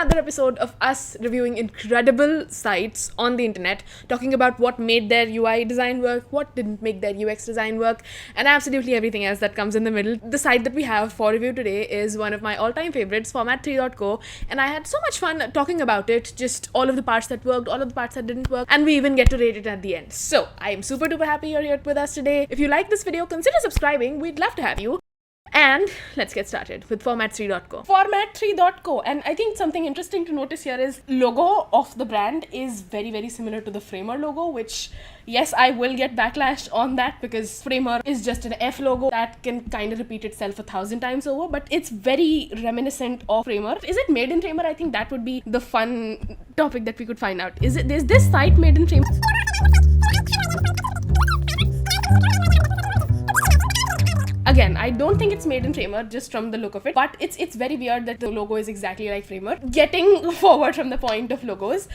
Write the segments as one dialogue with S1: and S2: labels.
S1: another episode of us reviewing incredible sites on the internet, talking about what made their UI design work, what didn't make their UX design work, and absolutely everything else that comes in the middle. The site that we have for review today is one of my all-time favorites, format3.co, and I had so much fun talking about it, just all of the parts that worked, all of the parts that didn't work, and we even get to rate it at the end. So, I am super duper happy you're here with us today. If you like this video, consider subscribing. We'd love to have you. And let's get started with format3.co. Format3.co, and I think something interesting to notice here is logo of the brand is very, very similar to the Framer logo, which, yes, I will get backlash on that because Framer is just an F logo that can kind of repeat itself 1,000 times over, but it's very reminiscent of Framer. Is it made in Framer? I think that would be the is topic that we could find out. Is this site made in Framer? Again, I don't think it's made in Framer just from the look of it, but it's very weird that the logo is exactly like Framer. Getting forward from the point of logos,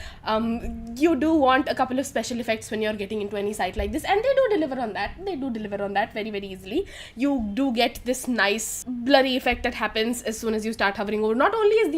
S1: you do want a couple of special effects when you're getting into any site like this, and they do deliver on that. They do deliver on that very, very easily. You do get this nice blurry effect that happens as soon as you start hovering over. Not only is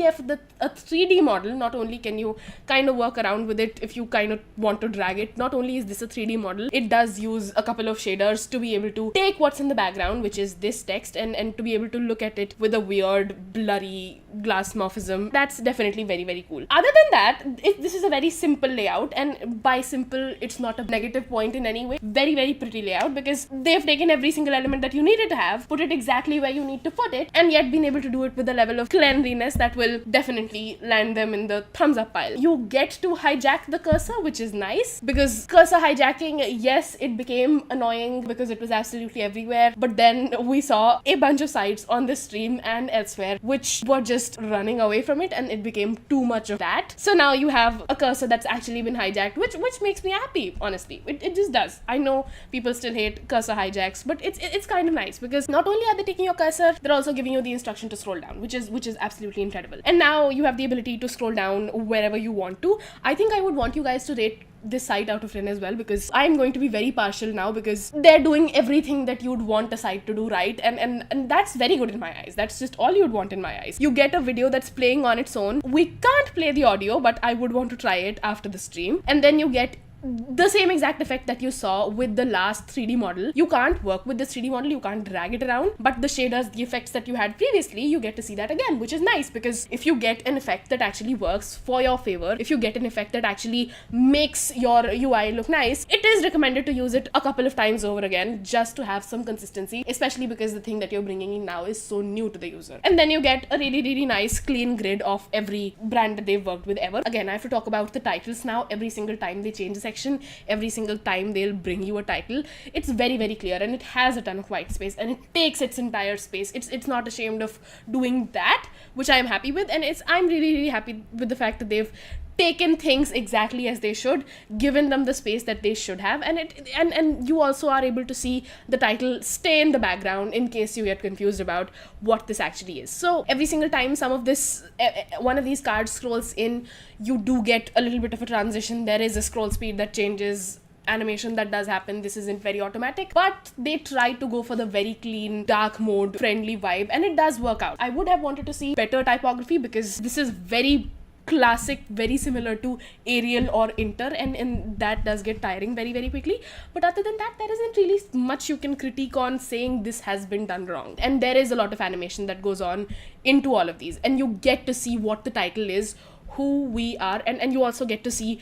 S1: a 3D model, not only can you kind of work around with it if you kind of want to drag it, not only is this a 3D model, it does use a couple of shaders to be able to take what's in the background, which is this text, and to be able to look at it with a weird blurry glass morphism. That's definitely very, very cool. Other than that, this is a very simple layout, and by simple it's not a negative point in any way. Very, very pretty layout because they've taken every single element that you needed to have, put it exactly where you need to put it, and yet been able to do it with a level of cleanliness that will definitely land them in the thumbs up pile. You get to hijack the cursor, which is nice because cursor hijacking, yes, it became annoying because it was absolutely everywhere, but then we saw a bunch of sites on this stream and elsewhere which were just running away from it, and it became too much of that. So now you have a cursor that's actually been hijacked, which makes me happy, honestly. It just does. I know people still hate cursor hijacks, but it's kind of nice because not only are they taking your cursor, they're also giving you the instruction to scroll down, which is absolutely incredible. And now you have the ability to scroll down wherever you want to. I think I would want you guys to rate this site out of 10 as well, because I'm going to be very partial now because they're doing everything that you'd want a site to do right, and that's very good in my eyes. That's just all you'd want in my eyes. You get a video that's playing on its own. We can't play the audio, but I would want to try it after the stream, and then you get the same exact effect that you saw with the last 3D model. You can't work with this 3D model, you can't drag it around, but the shaders, the effects that you had previously, you get to see that again, which is nice because if you get an effect that actually works for your favor, if you get an effect that actually makes your UI look nice, it is recommended to use it a couple of times over again just to have some consistency, especially because the thing that you're bringing in now is so new to the user. And then you get a really, really nice clean grid of every brand that they've worked with ever. Again, I have to talk about the titles now. Every single time they change the section, every single time they'll bring you a title, it's very, very clear, and it has a ton of white space, and it takes its entire space. It's not ashamed of doing that, which I am happy with, and I'm really, really happy with the fact that they've taken things exactly as they should, given them the space that they should have, and you also are able to see the title stay in the background in case you get confused about what this actually is. So every single time one of these cards scrolls in, you do get a little bit of a transition. There is a scroll speed that changes, animation that does happen. This isn't very automatic, but they try to go for the very clean, dark mode, friendly vibe, and it does work out. I would have wanted to see better typography because this is very classic, very similar to Arial or Inter, and that does get tiring very, very quickly. But other than that, there isn't really much you can critique on saying this has been done wrong. And there is a lot of animation that goes on into all of these, and you get to see what the title is, who we are, and you also get to see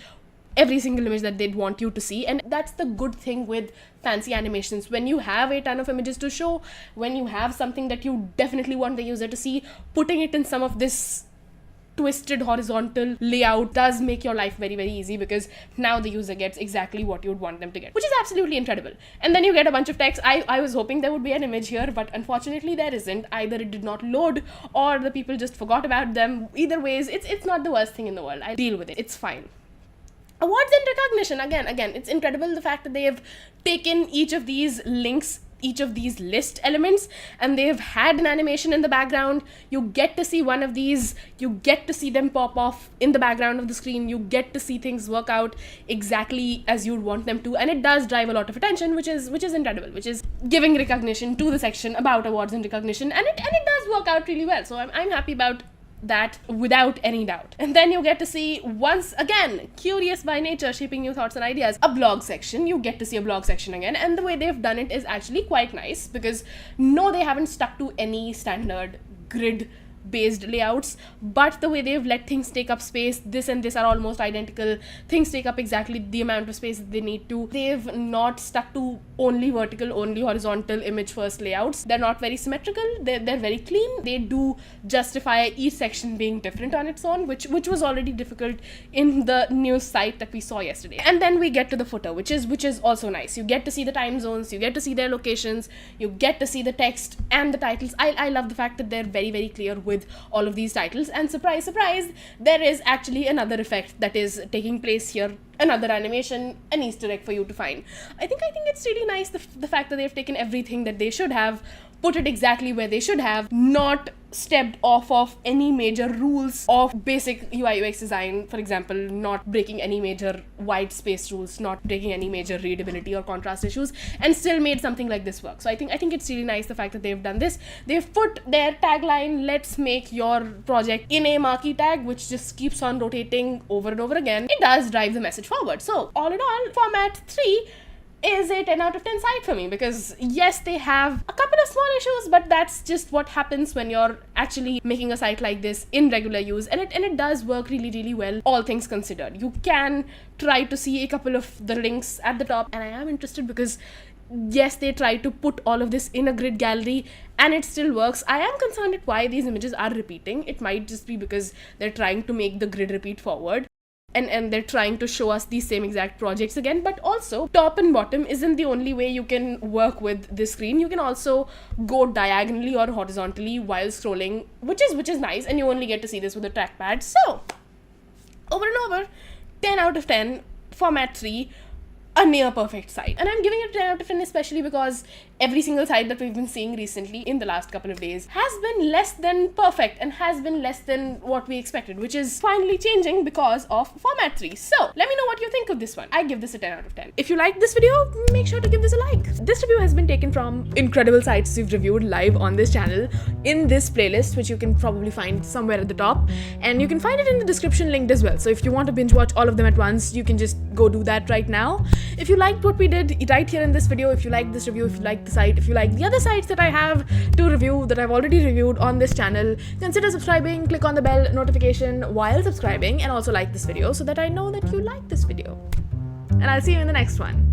S1: every single image that they'd want you to see. And that's the good thing with fancy animations. When you have a ton of images to show, when you have something that you definitely want the user to see, putting it in some of this twisted horizontal layout does make your life very, very easy because now the user gets exactly what you'd want them to get, which is absolutely incredible. And then you get a bunch of text. I was hoping there would be an image here, but unfortunately there isn't. Either it did not load or the people just forgot about them. Either ways, it's not the worst thing in the world. I'll deal with it. It's fine. Awards and recognition. Again, it's incredible the fact that they have taken each of these links, each of these list elements, and they've had an animation in the background. You get to see one of these, you get to see them pop off in the background of the screen, you get to see things work out exactly as you'd want them to, and it does drive a lot of attention, which is incredible, which is giving recognition to the section about awards and recognition, and it does work out really well. So I'm happy about that without any doubt. And then you get to see, once again, curious by nature, shaping new thoughts and ideas, a blog section. You get to see a blog section again, and the way they've done it is actually quite nice, because no, they haven't stuck to any standard grid based layouts, but the way they've let things take up space, this and this are almost identical, things take up exactly the amount of space that they need to. They've not stuck to only vertical, only horizontal image first layouts. They're not very symmetrical, they're very clean. They do justify each section being different on its own, which was already difficult in the news site that we saw yesterday. And then we get to the footer, which is also nice. You get to see the time zones, you get to see their locations, you get to see the text and the titles. I love the fact that they're very, very clear with all of these titles, and surprise, surprise, there is actually another effect that is taking place here, another animation, an Easter egg for you to find. I think it's really nice, the fact that they've taken everything that they should have, put it exactly where they should have, not stepped off of any major rules of basic UI UX design. For example, not breaking any major white space rules, not breaking any major readability or contrast issues, and still made something like this work. So I think it's really nice the fact that they've done this. They've put their tagline, let's make your project, in a marquee tag, which just keeps on rotating over and over again. It does drive the message forward. So all in all, format 3 is a 10 out of 10 site for me, because yes, they have a couple of small issues, but that's just what happens when you're actually making a site like this in regular use, and it does work really, really well, all things considered. You can try to see a couple of the links at the top, and I am interested because yes, they try to put all of this in a grid gallery and it still works. I am concerned at why these images are repeating. It might just be because they're trying to make the grid repeat forward, and they're trying to show us these same exact projects again. But also, top and bottom isn't the only way you can work with this screen. You can also go diagonally or horizontally while scrolling, which is nice, and you only get to see this with a trackpad. So, over and over, 10 out of 10, format 3, a near perfect site. And I'm giving it 10 out of 10 especially because every single site that we've been seeing recently in the last couple of days has been less than perfect and has been less than what we expected, which is finally changing because of format 3. So let me know what you think of this one. I give this a 10 out of 10. If you liked this video, make sure to give this a like. This review has been taken from incredible sites we've reviewed live on this channel in this playlist, which you can probably find somewhere at the top, and you can find it in the description linked as well. So if you want to binge watch all of them at once, you can just go do that right now. If you liked what we did right here in this video, if you liked this review, if you liked the site, if you like the other sites that I have to review, that I've already reviewed on this channel, consider subscribing, click on the bell notification while subscribing, and also like this video so that I know that you like this video. And I'll see you in the next one.